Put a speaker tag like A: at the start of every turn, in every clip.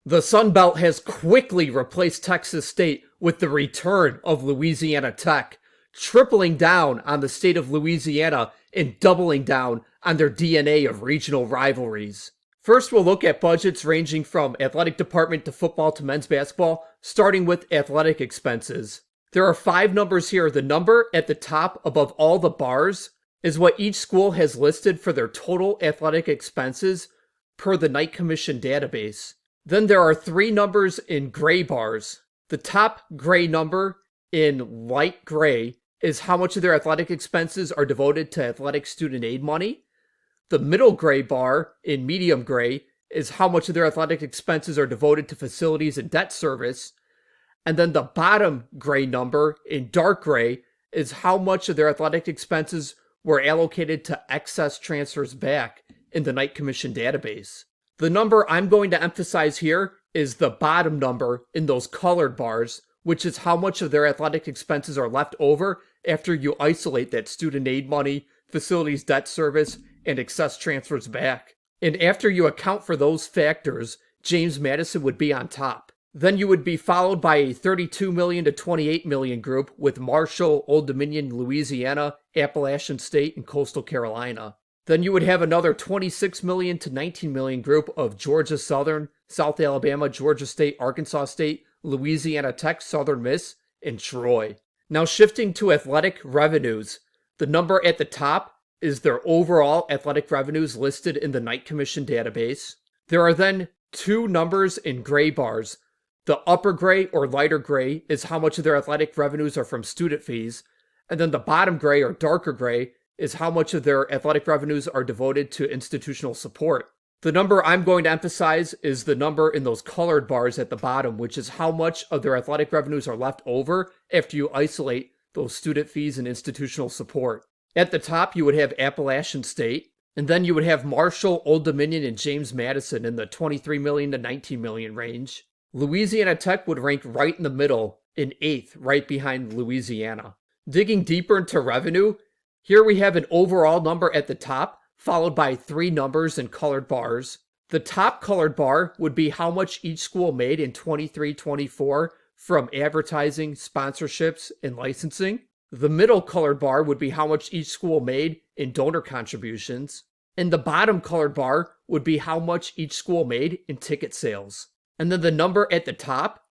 A: The Sun Belt has quickly replaced Texas State with the return of Louisiana Tech, tripling down on the state of Louisiana and doubling down on their DNA of regional rivalries. First, we'll look at budgets ranging from athletic department to football to men's basketball, starting with athletic expenses. There are 5 numbers here. The number at the top above all the bars is what each school has listed for their total athletic expenses per the Knight Commission database. Then there are 3 numbers in gray bars. The top gray number in light gray is how much of their athletic expenses are devoted to athletic student aid money. The middle gray bar in medium gray is how much of their athletic expenses are devoted to facilities and debt service. And then the bottom gray number in dark gray is how much of their athletic expenses were allocated to excess transfers back in the Knight Commission database. The number I'm going to emphasize here is the bottom number in those colored bars, which is how much of their athletic expenses are left over after you isolate that student aid money, facilities debt service, and excess transfers back. And after you account for those factors, James Madison would be on top. Then you would be followed by a 32 million to 28 million group with Marshall, Old Dominion, Louisiana, Appalachian State, and Coastal Carolina. Then you would have another 26 million to 19 million group of Georgia Southern, South Alabama, Georgia State, Arkansas State, Louisiana Tech, Southern Miss, and Troy. Now shifting to athletic revenues, the number at the top is their overall athletic revenues listed in the Knight Commission database. There are then 2 numbers in gray bars. The upper gray or lighter gray is how much of their athletic revenues are from student fees, and then the bottom gray or darker gray is how much of their athletic revenues are devoted to institutional support. The number I'm going to emphasize is the number in those colored bars at the bottom, which is how much of their athletic revenues are left over after you isolate those student fees and institutional support. At the top, you would have Appalachian State, and then you would have Marshall, Old Dominion, and James Madison in the 23 million to 19 million range. Louisiana Tech would rank right in the middle, in 8th, right behind Louisiana. Digging deeper into revenue, here we have an overall number at the top, followed by 3 numbers in colored bars. The top colored bar would be how much each school made in 23-24 from advertising, sponsorships, and licensing. The middle colored bar would be how much each school made in donor contributions. And the bottom colored bar would be how much each school made in ticket sales. And then the number at the top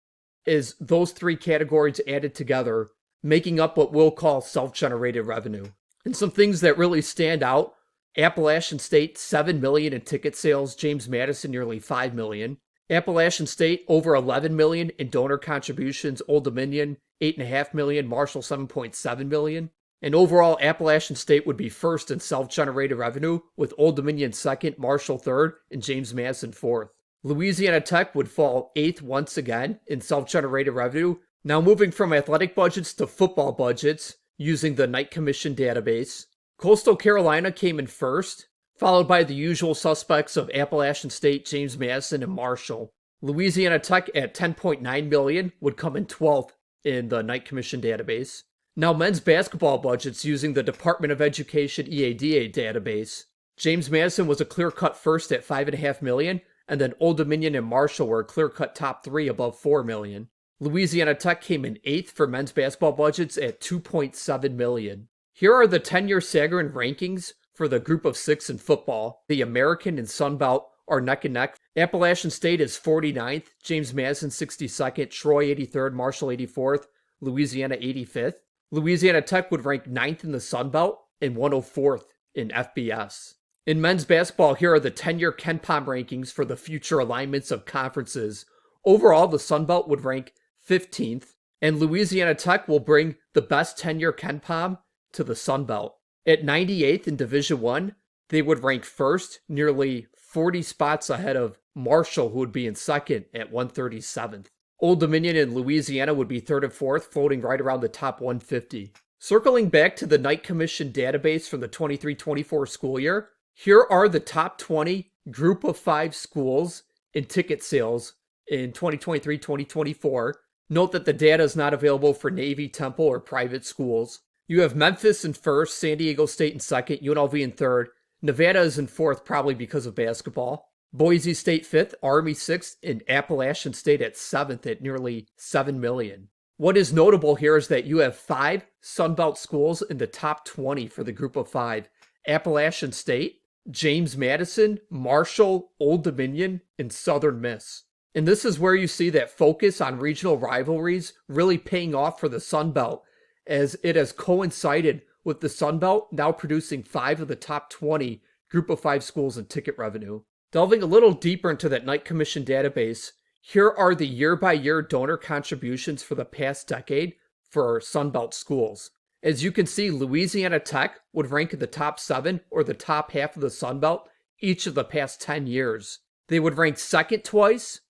A: is those 3 categories added together, making up what we'll call self-generated revenue. And some things that really stand out: Appalachian State, 7 million in ticket sales, James Madison nearly 5 million. Appalachian State, over 11 million in donor contributions, Old Dominion, 8.5 million, Marshall, 7.7 million. And overall, Appalachian State would be first in self-generated revenue, with Old Dominion second, Marshall third, and James Madison fourth. Louisiana Tech would fall 8th once again in self-generated revenue. Now moving from athletic budgets to football budgets, using the Knight Commission database. Coastal Carolina came in first, followed by the usual suspects of Appalachian State, James Madison, and Marshall. Louisiana Tech at 10.9 million would come in 12th in the Knight Commission database. Now men's basketball budgets using the Department of Education EADA database. James Madison was a clear-cut first at 5.5 million, and then Old Dominion and Marshall were a clear-cut top 3 above 4 million. Louisiana Tech came in 8th for men's basketball budgets at 2.7 million. Here are the 10-year Sagarin rankings for the group of 6 in football. The American and Sun Belt are neck and neck. Appalachian State is 49th, James Madison 62nd, Troy 83rd, Marshall 84th, Louisiana 85th. Louisiana Tech would rank 9th in the Sun Belt and 104th in FBS. In men's basketball, here are the 10-year KenPom rankings for the future alignments of conferences. Overall, the Sun Belt would rank 15th, and Louisiana Tech will bring the best 10-year KenPom to the Sun Belt. At 98th in Division I, they would rank first, nearly 40 spots ahead of Marshall, who would be in second at 137th. Old Dominion and Louisiana would be 3rd and 4th, floating right around the top 150. Circling back to the Knight Commission database from the 23-24 school year, here are the top 20 group of 5 schools in ticket sales in 2023-2024. Note that the data is not available for Navy, Temple, or private schools. You have Memphis in first, San Diego State in second, UNLV in third. Nevada is in fourth, probably because of basketball. Boise State 5th, Army 6th, and Appalachian State at 7th at nearly 7 million. What is notable here is that you have 5 Sunbelt schools in the top 20 for the group of 5. Appalachian State, James Madison, Marshall, Old Dominion, and Southern Miss. And this is where you see that focus on regional rivalries really paying off for the Sun Belt, as it has coincided with the Sun Belt now producing 5 of the top 20 group of 5 schools in ticket revenue. Delving a little deeper into that Knight Commission database, here are the year-by-year donor contributions for the past decade for Sun Belt schools. As you can see, Louisiana Tech would rank in the top 7 or the top half of the Sun Belt each of the past 10 years. They would rank second twice,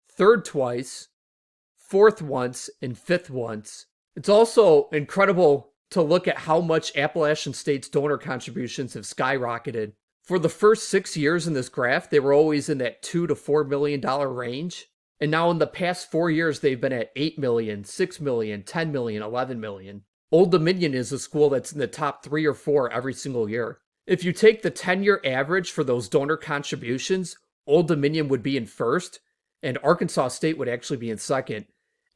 A: third twice, fourth once, and fifth once. It's also incredible to look at how much Appalachian State's donor contributions have skyrocketed. For the first 6 years in this graph, they were always in that $2 to $4 million range. And now in the past 4 years, they've been at 8 million, 6 million, 10 million, 11 million. Old Dominion is a school that's in the top 3 or 4 every single year. If you take the 10-year average for those donor contributions, Old Dominion would be in first, and Arkansas State would actually be in second.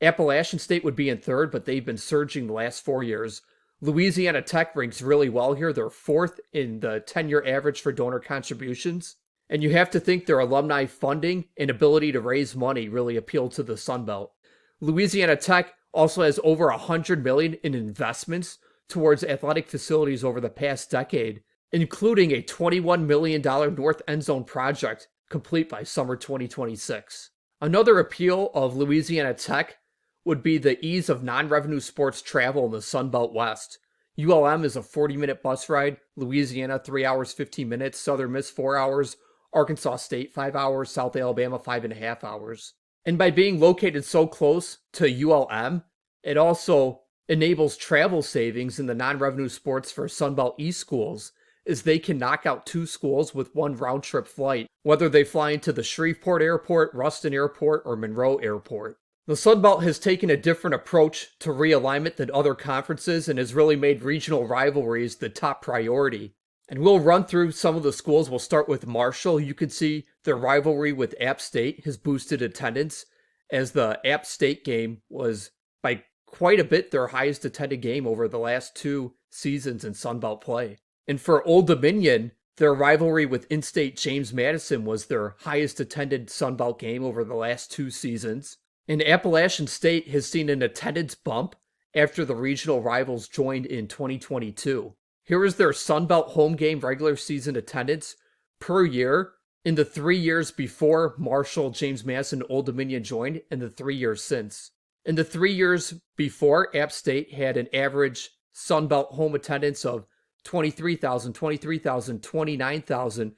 A: Appalachian State would be in third, but they've been surging the last 4 years. Louisiana Tech ranks really well here. They're fourth in the 10-year average for donor contributions. And you have to think their alumni funding and ability to raise money really appeal to the Sun Belt. Louisiana Tech also has over $100 million in investments towards athletic facilities over the past decade, including a $21 million North End Zone project complete by summer 2026. Another appeal of Louisiana Tech would be the ease of non-revenue sports travel in the Sun Belt West. ULM is a 40-minute bus ride, Louisiana 3 hours 15 minutes, Southern Miss 4 hours, Arkansas State 5 hours, South Alabama 5.5 hours. And by being located so close to ULM, it also enables travel savings in the non-revenue sports for Sunbelt East schools, as they can knock out 2 schools with 1 round-trip flight, whether they fly into the Shreveport Airport, Ruston Airport, or Monroe Airport. The Sun Belt has taken a different approach to realignment than other conferences and has really made regional rivalries the top priority. And we'll run through some of the schools. We'll start with Marshall. You can see their rivalry with App State has boosted attendance, as the App State game was by quite a bit their highest attended game over the last 2 seasons in Sun Belt play. And for Old Dominion, their rivalry with in-state James Madison was their highest attended Sun Belt game over the last 2 seasons. And Appalachian State has seen an attendance bump after the regional rivals joined in 2022. Here is their Sun Belt home game regular season attendance per year in the 3 years before Marshall, James Madison, Old Dominion joined, and the 3 years since. In the 3 years before, App State had an average Sun Belt home attendance of 23,000, 29,000,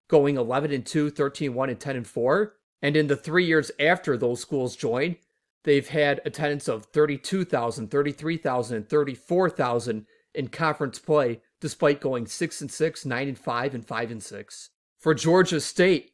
A: going 11-2, 13-1, and 10-4. And in the 3 years after those schools joined, they've had attendance of 32,000, 33,000, and 34,000 in conference play, despite going 6-6, 9-5, and 5-6. For Georgia State,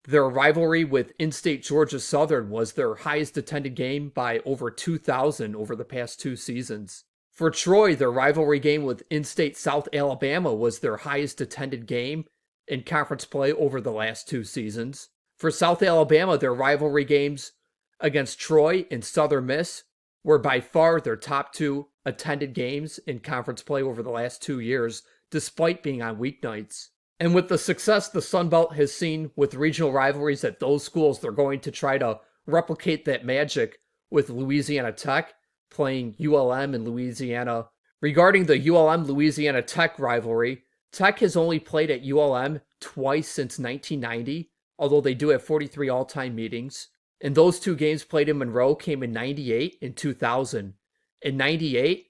A: their rivalry with in-state Georgia Southern was their highest attended game by over 2,000 over the past 2 seasons. For Troy, their rivalry game with in-state South Alabama was their highest attended game in conference play over the last 2 seasons. For South Alabama, their rivalry games against Troy and Southern Miss were by far their top 2 attended games in conference play over the last 2 years, despite being on weeknights. And with the success the Sun Belt has seen with regional rivalries at those schools, they're going to try to replicate that magic with Louisiana Tech playing ULM in Louisiana. Regarding the ULM-Louisiana Tech rivalry, Tech has only played at ULM twice since 1990, although they do have 43 all-time meetings. And those 2 games played in Monroe came in 98 and 2000. In 98,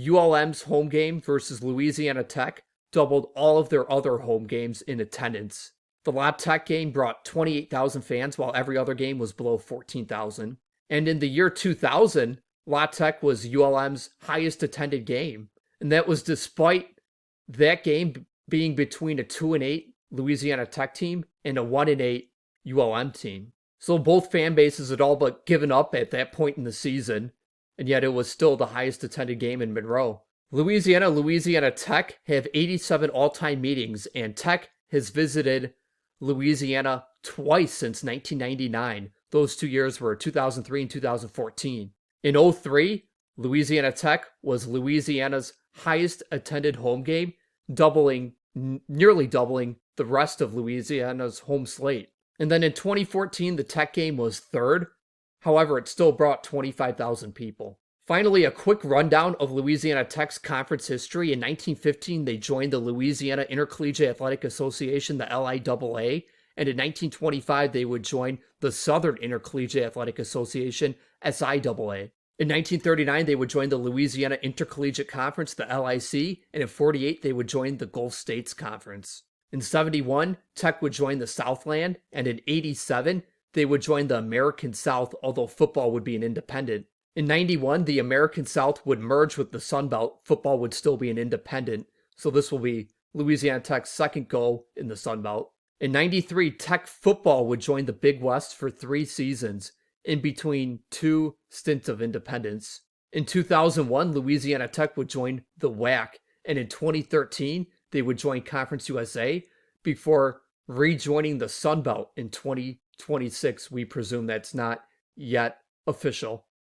A: ULM's home game versus Louisiana Tech doubled all of their other home games in attendance. The La Tech game brought 28,000 fans, while every other game was below 14,000. And in the year 2000, La Tech was ULM's highest attended game. And that was despite that game being between a 2-8 Louisiana Tech team and a 1-8 ULM team. So both fan bases had all but given up at that point in the season, and yet it was still the highest attended game in Monroe. Louisiana Tech have 87 all-time meetings, and Tech has visited Louisiana twice since 1999. Those 2 years were 2003 and 2014. In 2003, Louisiana Tech was Louisiana's highest attended home game, nearly doubling the rest of Louisiana's home slate. And then in 2014, the Tech game was third. However, it still brought 25,000 people. Finally, a quick rundown of Louisiana Tech's conference history. In 1915, they joined the Louisiana Intercollegiate Athletic Association, the LIAA, and in 1925, they would join the Southern Intercollegiate Athletic Association, SIAA. In 1939, they would join the Louisiana Intercollegiate Conference, the LIC, and in 1948, they would join the Gulf States Conference. In 1971, Tech would join the Southland, and in 1987, they would join the American South, although football would be an independent. In 1991, the American South would merge with the Sun Belt. Football would still be an independent, so this will be Louisiana Tech's second go in the Sun Belt. In 1993, Tech football would join the Big West for 3 seasons, in between 2 stints of independence. In 2001, Louisiana Tech would join the WAC, and in 2013, they would join Conference USA before rejoining the Sun Belt in 2026. We presume that's not yet official.